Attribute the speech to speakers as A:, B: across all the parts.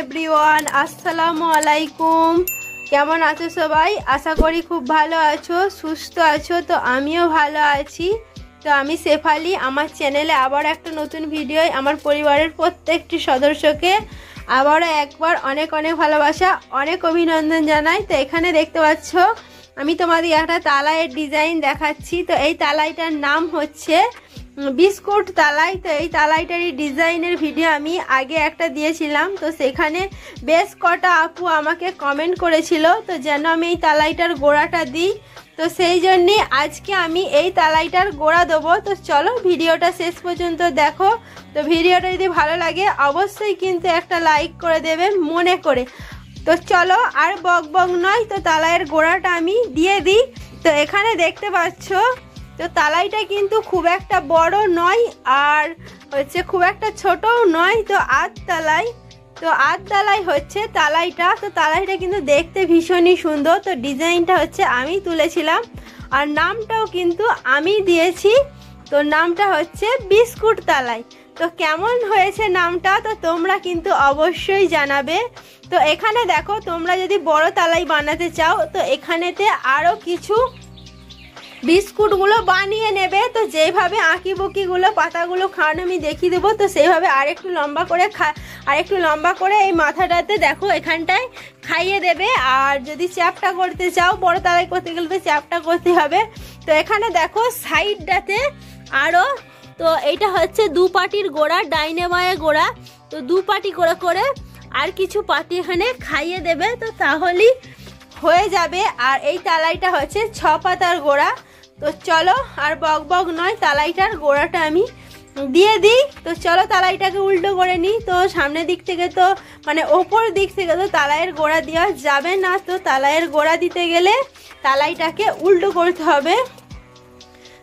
A: Everyone, আসসালামু আলাইকুম। কেমন আছো সবাই? আশা করি খুব ভালো আছো, সুস্থ আছো। তো আমিও ভালো আছি। তো আমি শেফালি, আমার চ্যানেলে আবার একটা নতুন ভিডিও আমার পরিবারের প্রত্যেকটি সদস্যকে আবারও একবার অনেক অনেক ভালোবাসা, অনেক অভিনন্দন জানাই। তো এখানে দেখতে পাচ্ছ আমি তোমাদের একটা তালাইয়ের ডিজাইন দেখাচ্ছি। তো এই তালাইটার নাম হচ্ছে বিস্কুট তালাই। তো এই তালাইটারই ডিজাইনের ভিডিও আমি আগে একটা দিয়েছিলাম। তো সেখানে বেশ কটা আপু আমাকে কমেন্ট করেছিল তো যেন আমি এই তালাইটার গোড়াটা দিই। তো সেই জন্যে আজকে আমি এই তালাইটার গোড়া দেবো। তো চলো ভিডিওটা শেষ পর্যন্ত দেখো। তো ভিডিওটা যদি ভালো লাগে অবশ্যই কিন্তু একটা লাইক করে দেবে মনে করে। তো চলো আর বক বক নয়, তো তালাইয়ের গোড়াটা আমি দিয়ে দিই। তো এখানে দেখতে পাচ্ছ তো তালাইটা কিন্তু খুব একটা বড় নয় আর হচ্ছে খুব একটা ছোটও নয়। তো আধ তালাই হচ্ছে তালাইটা। তো তালাইটা কিন্তু দেখতে ভীষণই সুন্দর। তো ডিজাইনটা হচ্ছে আমি তুলেছিলাম আর নামটাও কিন্তু আমি দিয়েছি। তো নামটা হচ্ছে বিস্কুট তালাই। তো কেমন হয়েছে নামটা তো তোমরা কিন্তু অবশ্যই জানাবে। তো এখানে দেখো, তোমরা যদি বড় তালাই বানাতে চাও তো এখানেতে আরও কিছু বিস্কুটগুলো বানিয়ে নেবে। তো যেভাবে আঁকি বুকিগুলো পাতাগুলো খাওয়ানো আমি দেখিয়ে দেবো। তো সেইভাবে আরেকটু লম্বা করে এই মাথাটাতে দেখো এখানটায় খাইয়ে দেবে। আর যদি চ্যাপটা করতে চাও, বড় তালাই করতে গেলে তো চ্যাপটা করতে হবে। তো এখানে দেখো সাইডটাতে আরও, তো এইটা হচ্ছে দু পাটির গোড়া, ডাইনে বাঁয়ে গোড়া। তো দু পাটি করে করে আর কিছু পাটি এখানে খাইয়ে দেবে। তো তাহলেই হয়ে যাবে। আর এই তালাইটা হচ্ছে 6 পাতার গোড়া। তো চলো আর বক বক নয়, তালাইটার গোড়াটা আমি দিয়ে দিই। তো চলো তালাইটাকে উল্টো করে নিই। তো সামনের দিক থেকে তো মানে ওপর দিক থেকে তো তালাইয়ের গোড়া দেওয়া যাবে না। তো তালাইয়ের গোড়া দিতে গেলে তালাইটাকে উল্টো করতে হবে।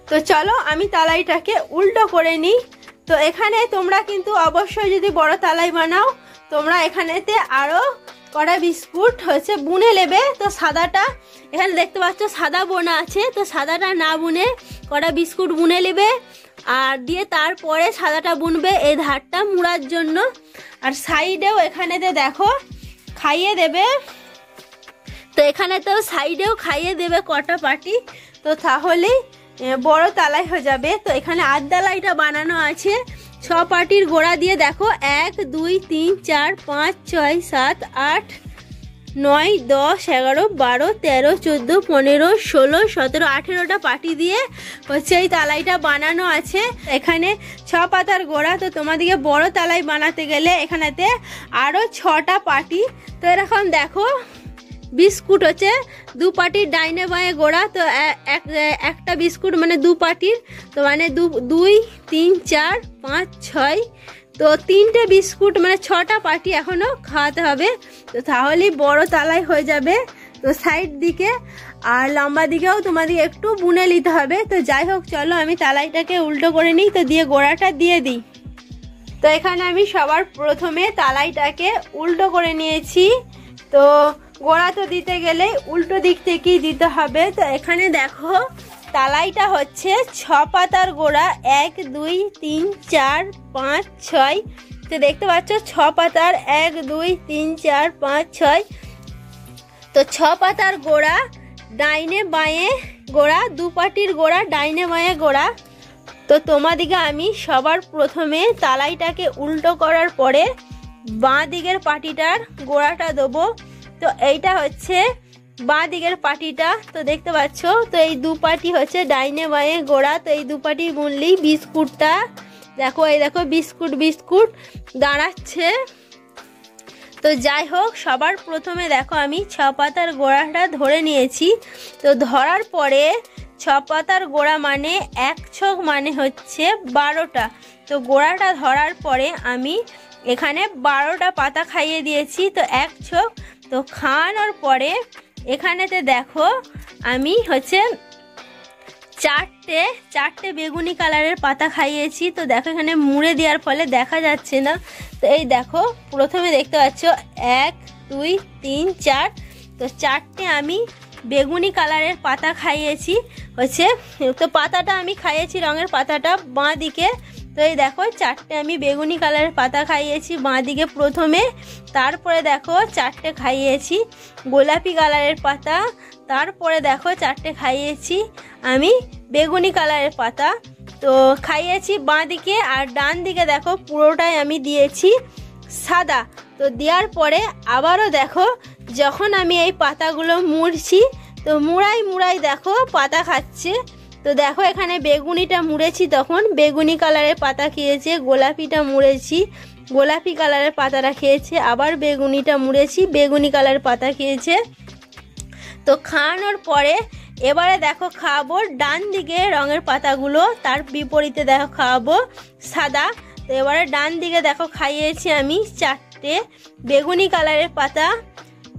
A: তো চলো আমি তালাইটাকে উল্টো করে নিই। তো এখানে তোমরা কিন্তু অবশ্যই যদি বড় তালাই বানাও তোমরা এখানেতে আরও কড়া বিস্কুট হচ্ছে বুনে নেবে। তো সাদাটা এখানে দেখতে পাচ্ছ সাদা বোনা আছে। তো সাদাটা না বুনে কড়া বিস্কুট বুনে নেবে আর দিয়ে তারপরে সাদাটা বুনবে এই ধারটা মুড়ার জন্য। আর সাইডেও এখানেতে দেখো খাইয়ে দেবে। তো এখানেতেও সাইডেও খাইয়ে দেবে কটা পাটি। তো তাহলেই বড় তালাই হয়ে যাবে। তো এখানে আধ তালাইটা বানানো আছে 6 পাটির গোড়া দিয়ে দেখো 1 2 3 4 5 6 7 8 9 10 11 12 13 14 15 16 17 18টা পাটি দিয়ে হচ্ছে এই তালাইটা বানানো আছে। এখানে 6 পাতার গোড়া। তো তোমাদেরকে বড় তালাই বানাতে গেলে এখানেতে আরও 6টা পাটি। তো এরকম দেখো বিস্কুট হচ্ছে দু পাটির ডাইনে বাঁয়ে গোড়া। তো একটা বিস্কুট মানে দু পাটির, তো মানে 2 3 4 5 6। তো 3টে বিস্কুট মানে 6টা পাটি এখনও খাওয়াতে হবে। তো তাহলেই বড় তালাই হয়ে যাবে। তো সাইড দিকে আর লম্বা দিকেও তোমাদের একটু বুনে নিতে হবে। তো যাই হোক চলো আমি তালাইটাকে উল্টো করে নিই। তো দিয়ে গোড়াটা দিয়ে দিই। তো এখানে আমি সবার প্রথমে তালাইটাকে উল্টো করে নিয়েছি। তো গোড়া তো দিতে গেলে উল্টো দিক থেকেই দিতে হবে। তো এখানে দেখো তালাইটা হচ্ছে 6 পাতার গোড়া 1 2 3 4 5 6। তো দেখতে পাচ্ছ 6 পাতার 1 2 3 4 5 6। তো 6 পাতার গোড়া ডাইনে বাঁয়ে গোড়া, দু পাটির গোড়া ডাইনে বাঁয়ে গোড়া। তো তোমাদিকে আমি সবার প্রথমে তালাইটাকে উল্টো করার পরে বাঁ দিকের পাটিটার গোড়াটা দেবো। তো এইটা হচ্ছে বাঁ দিকের পাটিটা। তো দেখতে পাচ্ছ তো এই দু পাটি হচ্ছে ডাইনে বাঁয়ে গোড়া। তো এই দু পাটি বুনলি বিস্কুটটা দেখো, এই দেখো বিস্কুট দাঁড়াচ্ছে। তো যাই হোক সবার প্রথমে দেখো আমি 6 পাতার গোড়াটা ধরে নিয়েছি। তো ধরার পরে 6 পাতার গোড়া মানে 1 ছক মানে হচ্ছে 12টা। তো গোড়াটা ধরার পরে আমি এখানে 12টা পাতা খাইয়ে দিয়েছি। তো 1 ছক। তো খাওয়ানোর পরে এখানেতে দেখো আমি হচ্ছে চারটে বেগুনি কালারের পাতা খাইয়েছি। তো দেখো এখানে মুড়ে দেওয়ার ফলে দেখা যাচ্ছে না। তো এই দেখো প্রথমে দেখতে পাচ্ছ 1 2 3 4। তো 4টে আমি বেগুনি কালারের পাতা খাইয়েছি হচ্ছে। তো পাতাটা আমি খাইয়েছি রঙের পাতাটা বাঁ দিকে। তো এই দেখো 4টে আমি বেগুনি কালারের পাতা খাইয়েছি বাঁ দিকে প্রথমে, তারপরে দেখো 4টে খাইয়েছি গোলাপি কালারের পাতা, তারপরে দেখো 4টে খাইয়েছি আমি বেগুনি কালারের পাতা। তো খাইয়েছি বাঁ দিকে, আর ডান দিকে দেখো পুরোটাই আমি দিয়েছি সাদা। তো দেওয়ার পরে আবারও দেখো যখন আমি এই পাতাগুলো মুড়ছি, তো মুড়াই দেখো পাতা খাচ্ছে। তো দেখো এখানে বেগুনিটা মুড়েছি, তখন বেগুনি কালারের পাতা খেয়েছে, গোলাপিটা মুড়েছি গোলাপি কালারের পাতাটা খেয়েছে, আবার বেগুনিটা মুড়েছি বেগুনি কালারের পাতা খেয়েছে। তো খাওয়ানোর পরে এবারে দেখো খাওয়াবো ডান দিকে রঙের পাতাগুলো, তার বিপরীতে দেখো খাওয়াবো সাদা। তো এবারে ডান দিকে দেখো খাইয়েছি আমি 4টে বেগুনি কালারের পাতা,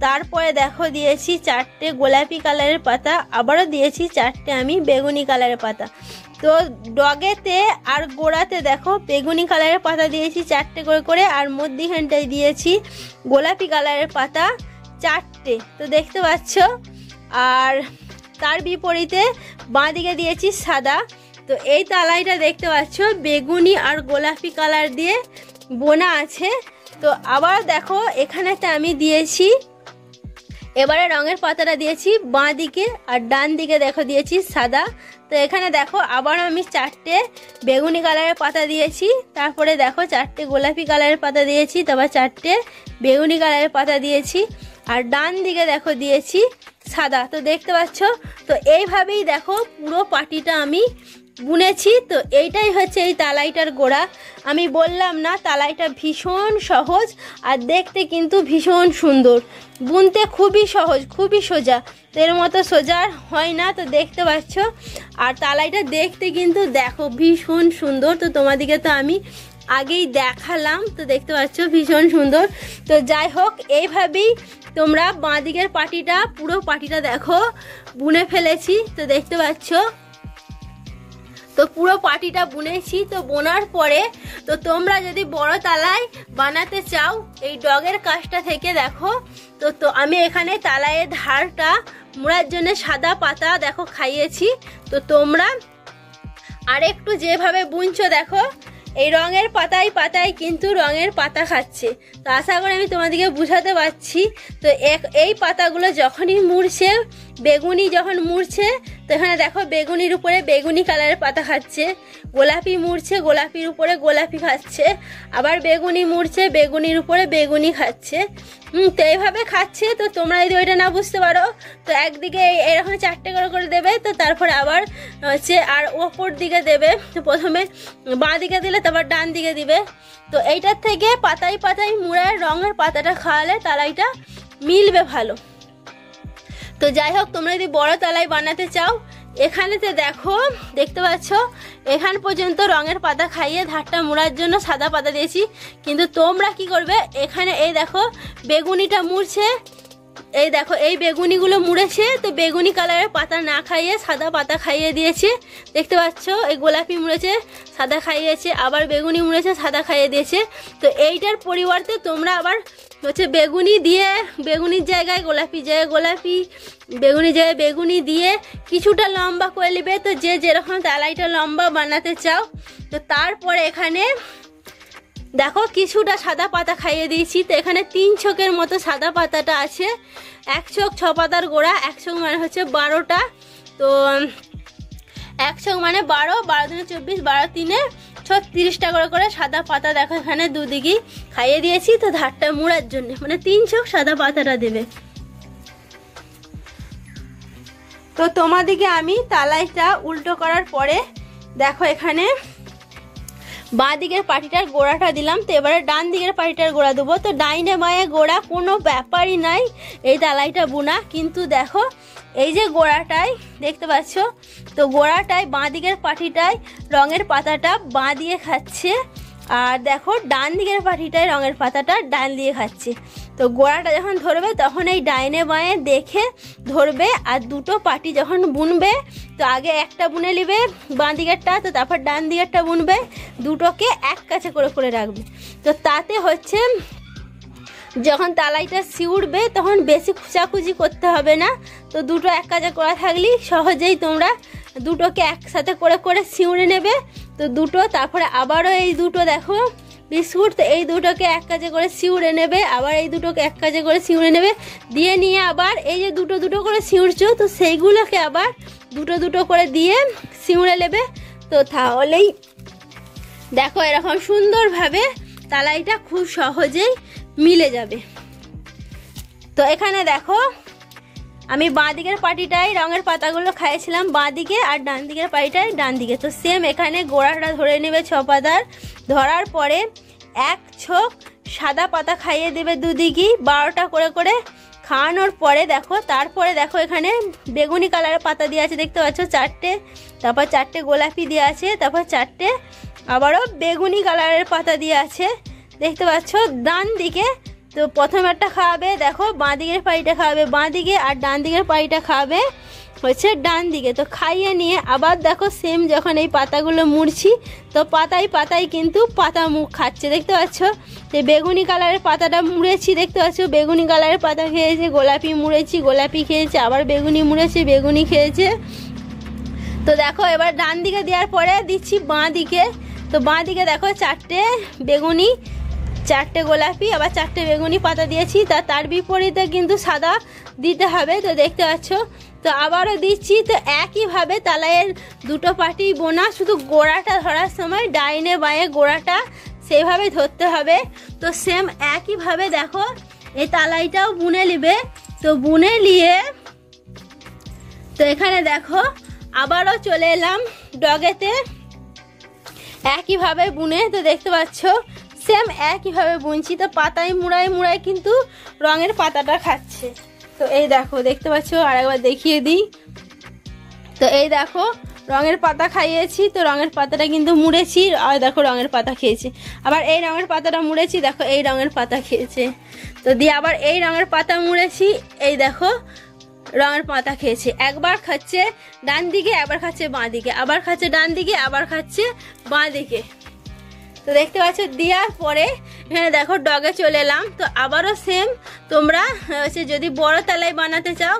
A: তারপরে দেখো দিয়েছি 4টে গোলাপি কালারের পাতা, আবারও দিয়েছি 4টে আমি বেগুনি কালারের পাতা। তো ডগেতে আর গোড়াতে দেখো বেগুনি কালারের পাতা দিয়েছি 4টে করে করে, আর মধ্যিখানটায় দিয়েছি গোলাপি কালারের পাতা 4টে। তো দেখতে পাচ্ছ, আর তার বিপরীতে বাঁ দিকে দিয়েছি সাদা। তো এই তালাইটা দেখতে পাচ্ছ বেগুনি আর গোলাপি কালার দিয়ে বোনা আছে। তো আবার দেখো এখানেতে আমি দিয়েছি, এবারে রঙের পাতাটা দিয়েছি বাঁ দিকে, আর ডান দিকে দেখো দিয়েছি সাদা। তো এখানে দেখো আবার আমি 4টে বেগুনি কালারের পাতা দিয়েছি, তারপরে দেখো 4টে গোলাপি কালারের পাতা দিয়েছি, তারপর 4টে বেগুনি কালারের পাতা দিয়েছি, আর ডান দিকে দেখো দিয়েছি সাদা। তো দেখতে পাচ্ছ, তো এইভাবেই দেখো পুরো পাটিটা আমি বুনেছি। তো এইটাই হচ্ছে এই তালাইটার গোড়া। আমি বললাম না তালাইটা ভীষণ সহজ, আর দেখতে কিন্তু ভীষণ সুন্দর, বুনতে খুবই সহজ খুবই সোজা, তো এর মতো সোজা হয় না। তো দেখতে পাচ্ছ, আর তালাইটা দেখতে কিন্তু দেখো ভীষণ সুন্দর। তো তোমাদেরকে তো আমি আগেই দেখালাম, তো দেখতে পাচ্ছ ভীষণ সুন্দর। তো যাই হোক, এইভাবেই তোমরা বাঁ দিকের পাটিটা পুরো পাটিটা দেখো বুনে ফেলেছি। তো দেখতে পাচ্ছ, তো পুরো পাটিটা বুনেছি। তো বোনার পরে তো তোমরা যদি বড় তালাই বানাতে চাও এই ডগের কাজটা থেকে দেখো, তো আমি এখানে তালাইয়ের ধারটা মোড়ার জন্য সাদা পাতা দেখো খাইয়েছি। তো তোমরা আর একটু যেভাবে বুনছো দেখো এই রঙের পাতায় পাতায় কিন্তু রঙের পাতা খাচ্ছে। তো আশা করি আমি তোমাদেরকে বুঝাতে পারছি। তো এই পাতাগুলো যখনই মুড়ছে, বেগুনি যখন মুড়ছে, তো এখানে দেখো বেগুনির উপরে বেগুনি কালারের পাতা খাচ্ছে, গোলাপি মুড়ছে গোলাপির উপরে গোলাপি খাচ্ছে, আবার বেগুনি মুড়ছে বেগুনির উপরে বেগুনি খাচ্ছে। তো এইভাবে খাচ্ছে। তো তোমরা যদি ওইটা না বুঝতে পারো, তো একদিকে এরকম 4টে করে দেবে, তো তারপরে আবার হচ্ছে আর ওপর দিকে দেবে। তো প্রথমে বাঁ দিকে দিলে তারপর ডান দিকে দিবে। তো এইটার থেকে পাতায় পাতায় মুড়ার রঙের পাতাটা খাওয়ালে তালাইটা মিলবে ভালো। তো যাই হোক, তোমরা যদি বড় তালাই বানাতে চাও, এখানেতে দেখো দেখতে পাচ্ছ এখান পর্যন্ত রঙের পাতা খাইয়ে ধারটা মুড়ার জন্য সাদা পাতা দিয়েছি। কিন্তু তোমরা কি করবে, এখানে এই দেখো বেগুনিটা মুড়ছে, এই দেখো এই বেগুনিগুলো মুড়েছে, তো বেগুনি কালারের পাতা না খাইয়ে সাদা পাতা খাইয়ে দিয়েছে। দেখতে পাচ্ছ, এই গোলাপি মুড়েছে সাদা খাইয়েছে, আবার বেগুনি মুড়েছে সাদা খাইয়ে দিয়েছে। তো এইটার পরিবর্তে তোমরা আবার হচ্ছে বেগুনি দিয়ে বেগুনির জায়গায় গোলাপি জায়গায় গোলাপি, বেগুনি জায়গায় বেগুনি দিয়ে কিছুটা লম্বা করে নেবে। তো যে যেরকম তালাইটা লম্বা বানাতে চাও, তো তারপরে এখানে দেখো কিছুটা সাদা পাতা খাইয়ে দিয়েছি। তো এখানে 3 ছকের মতো সাদা পাতাটা আছে, 1 ছক 6 পাতার গোড়া, 1 ছক মানে হচ্ছে 12টা। তো 1 ছক মানে 12, 12 দিনে 24, 12 তিনে 36টা করে সাদা পাতা দেখো এখানে দুদিকে খাইয়ে দিয়েছি। তো ধারটা মুড়ার জন্য মানে 3 ছক সাদা পাতাটা দেবে। তো তোমাদিকে আমি তালাইটা উল্টো করার পরে দেখো এখানে বাঁ দিকের পাটিটার গোড়াটা দিলাম। তো এবারে ডান দিকের পাটিটার গোড়া দেবো। তো ডাইনে বাঁয়ে গোড়া কোনো ব্যাপারই নাই এই তালাইটা বোনা। কিন্তু দেখো এই যে গোড়াটায় দেখতে পাচ্ছ, তো গোড়াটায় বাঁ দিকের পাটিটায় রঙের পাতাটা বাঁ দিয়ে খাচ্ছে, আর দেখো ডান দিকের পাটিটায় রঙের পাতাটা ডান দিয়ে খাচ্ছে। তো গোড়াটা যখন ধরবে তখন এই ডাইনে বাঁয়ে দেখে ধরবে, আর দুটো পাটি যখন বুনবে তো আগে একটা বুনে নেবে বাঁ দিকেরটা, তো তারপর ডান দিকেরটা বুনবে, দুটোকে এক কাছে করে রাখবে। তো তাতে হচ্ছে যখন তালাইটা সিউড়বে তখন বেশি খুচাখুচি করতে হবে না। তো দুটো এক কাছে করা থাকলেই সহজেই তোমরা দুটোকে একসাথে করে করে সিউড়ে নেবে। তো দুটো, তারপরে আবারও এই দুটো দেখো বিস্কুট, তো এই দুটোকে এক কাজে করে সিউড়ে নেবে, আবার এই দুটোকে এক কাজে করে সিউড়ে নেবে, দিয়ে নিয়ে আবার এই যে দুটো দুটো করে সিউড়ছো, তো সেইগুলোকে আবার দুটো দুটো করে দিয়ে সিউড়ে নেবে। তো তাহলেই দেখো এরকম সুন্দরভাবে তালাইটা খুব সহজেই মিলে যাবে। তো এখানে দেখো আমি বাঁ দিকের পাটিটাই রঙের পাতাগুলো খাইয়েছিলাম বাঁ দিকে, আর ডান দিকের পাটিটাই ডান দিকে। তো সেম এখানে গোড়াটা ধরে নেবে 6 পাতার, ধরার পরে এক ছোক সাদা পাতা খাইয়ে দেবে দুদিকেই 12টা করে করে। খাওয়ানোর পরে দেখো, তারপরে দেখো এখানে বেগুনি কালারের পাতা দিয়ে আছে দেখতে পাচ্ছ 4টে, তারপর 4টে গোলাপি দিয়ে আছে, তারপর 4টে আবারও বেগুনি কালারের পাতা দিয়ে আছে দেখতে পাচ্ছ ডান দিকে। তো প্রথম একটা খাওয়াবে দেখো বাঁ দিকের পাটিটা খাওয়াবে বাঁ দিকে, আর ডান দিকের পাটিটা খাওয়াবে হচ্ছে ডান দিকে। তো খাইয়ে নিয়ে আবার দেখো সেম যখন এই পাতাগুলো মুড়ছি, তো পাতায় পাতায় কিন্তু পাতা মুখ খাচ্ছে দেখতে পাচ্ছ। তো বেগুনি কালারের পাতাটা মুড়েছি দেখতে পাচ্ছ, বেগুনি কালারের পাতা খেয়েছে, গোলাপি মুড়েছি, গোলাপি খেয়েছে, আবার বেগুনি মুড়েছি, বেগুনি খেয়েছে। তো দেখো এবার ডান দিকে দেওয়ার পরে দিচ্ছি বাঁ দিকে। তো বাঁ দিকে দেখো 4টে বেগুনি, 4টে গোলাপি, আবার 4টে বেগুনি পাতা দিয়েছি, তার বিপরীতে কিন্তু সাদা দিতে হবে। তো দেখতে পাচ্ছ, তো আবারও দিচ্ছি। তো একইভাবে তালাইয়ের দুটো পাটি বোনা, শুধু গোড়াটা ধরার সময় ডাইনে বাঁয়ে গোড়াটা সেইভাবে ধরতে হবে। তো সেম একইভাবে দেখো এই তালাইটাও বুনে নেবে। তো বুনে নিয়ে তো এখানে দেখো আবারও চলে এলাম ডগেতে, একইভাবে বুনে। তো দেখতে পাচ্ছ সেম একইভাবে বুনছি। তো পাতায় মুড়ায় মুড়ায় কিন্তু রঙের পাতাটা খাচ্ছে। তো এই দেখো দেখতে পাচ্ছ, আরেকবার দেখিয়ে দিই। তো এই দেখো রঙের পাতা খাইয়েছি, তো রঙের পাতাটা কিন্তু মুড়েছি, আর দেখো রঙের পাতা খেয়েছে। আবার এই রঙের পাতাটা মুড়েছি, দেখো এই রঙের পাতা খেয়েছে। তো দিয়ে আবার এই রঙের পাতা মুড়েছি, এই দেখো রঙের পাতা খেয়েছে। একবার খাচ্ছে ডান দিকে, একবার খাচ্ছে বাঁ দিকে, আবার খাচ্ছে ডান দিকে, আবার খাচ্ছে বাঁ দিকে। তো দেখতে পাচ্ছ দেওয়ার পরে এখানে দেখো ডগে চলে এলাম। তো আবারও সেম তোমরা হচ্ছে যদি বড় তালাই বানাতে চাও,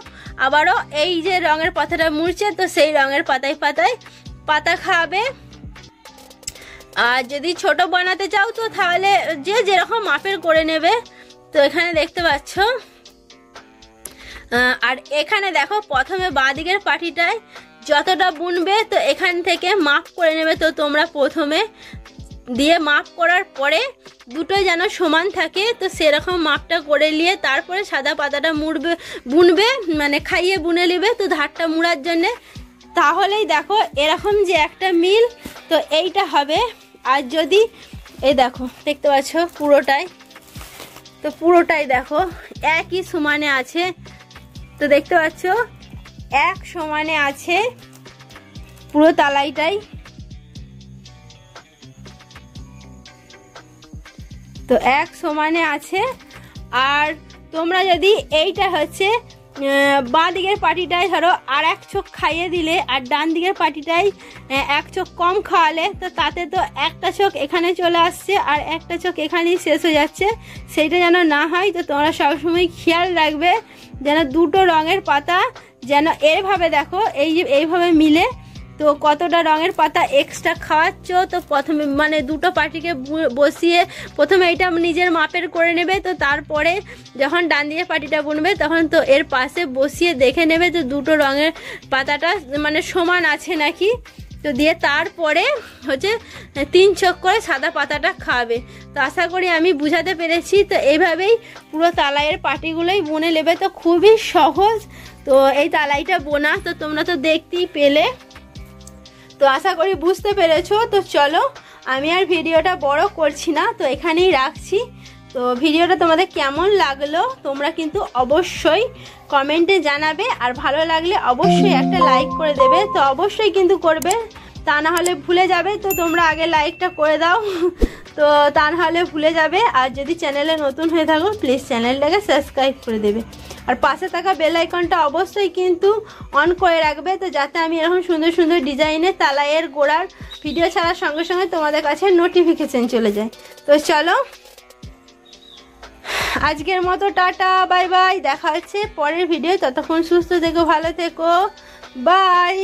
A: আবারও এই যে রঙের পাতাটা মুড়ছে, তো সেই রঙের পাতায় পাতায় পাতা খাওয়াবে। আর যদি ছোট বানাতে চাও তো তাহলে যে যেরকম মাপের করে নেবে। তো এখানে দেখতে পাচ্ছ, আর এখানে দেখো প্রথমে বাঁ দিকের পাটিটায় যতটা বুনবে, তো এখান থেকে মাপ করে নেবে। তো তোমরা প্রথমে দিয়ে মাপ করার পরে দুটোই যেন সমান থাকে, তো সেরকম মাপটা করে নিয়ে তারপরে সাদা পাতাটা বুনবে, মানে খাইয়ে বুনে নেবে। তো ধারটা মুড়ার জন্যে, তাহলেই দেখো এরকম যে একটা মিল, তো এইটা হবে। আর যদি এই দেখো দেখতে পাচ্ছ পুরোটাই, তো পুরোটাই দেখো একই সমানে আছে। তো দেখতে পাচ্ছ এক সমানে আছে পুরো তালাইটাই। তো এক সমানে আছে। আর তোমরা যদি এইটা হচ্ছে বাঁ দিকের পাটিটায় ধরো আর এক চোখ খাইয়ে দিলে, আর ডান দিকের পাটিটায় এক চোখ কম খাওয়ালে, তো তাতে তো একটা চোখ এখানে চলে আসছে আর একটা চোখ এখানেই শেষ হয়ে যাচ্ছে। সেইটা যেন না হয়। তো তোমরা সবসময় খেয়াল রাখবে যেন দুটো রঙের পাতা যেন এইভাবে দেখো এই যে এইভাবে মিলে। তো কতটা রঙের পাতা এক্সট্রা খাওয়াচ্ছ, তো প্রথমে মানে দুটো পাটিকে বসিয়ে প্রথমে এটা নিজের মাপের করে নেবে। তো তারপরে যখন ডান দিকের পাটিটা বুনবে তখন তো এর পাশে বসিয়ে দেখে নেবে যে দুটো রঙের পাতাটা মানে সমান আছে নাকি। তো দিয়ে তারপরে হচ্ছে 3 চোখ করে সাদা পাতাটা খাওয়াবে। তো আশা করি আমি বুঝাতে পেরেছি। তো এইভাবেই পুরো তালাইয়ের পাটিগুলোই বুনে নেবে। তো খুবই সহজ তো এই তালাইটা বোনা। তো তোমরা তো দেখতেই পেলে, তো আশা করি বুঝতে পেরেছো। তো চলো আমি আর ভিডিওটা বড় করছি না, তো এখানেই রাখছি। তো ভিডিওটা তোমাদের কেমন লাগলো তোমরা কিন্তু অবশ্যই কমেন্টে জানাবে, আর ভালো লাগলে অবশ্যই একটা লাইক করে দেবে। তো অবশ্যই কিন্তু করবে, তা না হলে ভুলে যাবে। তো তোমরা আগে লাইকটা করে দাও, তো তা না হলে ভুলে যাবে। আর যদি চ্যানেলে নতুন হয়ে থাকো প্লিজ চ্যানেলটাকে সাবস্ক্রাইব করে দেবে, আর পাশে থাকা বেল আইকনটা অবশ্যই কিন্তু অন করে রাখবে, তো যাতে আমি এরকম সুন্দর সুন্দর ডিজাইনের তালাইয়ের গোড়ার ভিডিও ছাড়ার সঙ্গে সঙ্গে তোমাদের কাছে নোটিফিকেশন চলে যায়। তো চলো আজকের মতো টাটা, বাই বাই, দেখা হচ্ছে পরের ভিডিও। ততক্ষণ সুস্থ থেকো, ভালো থেকো, বাই।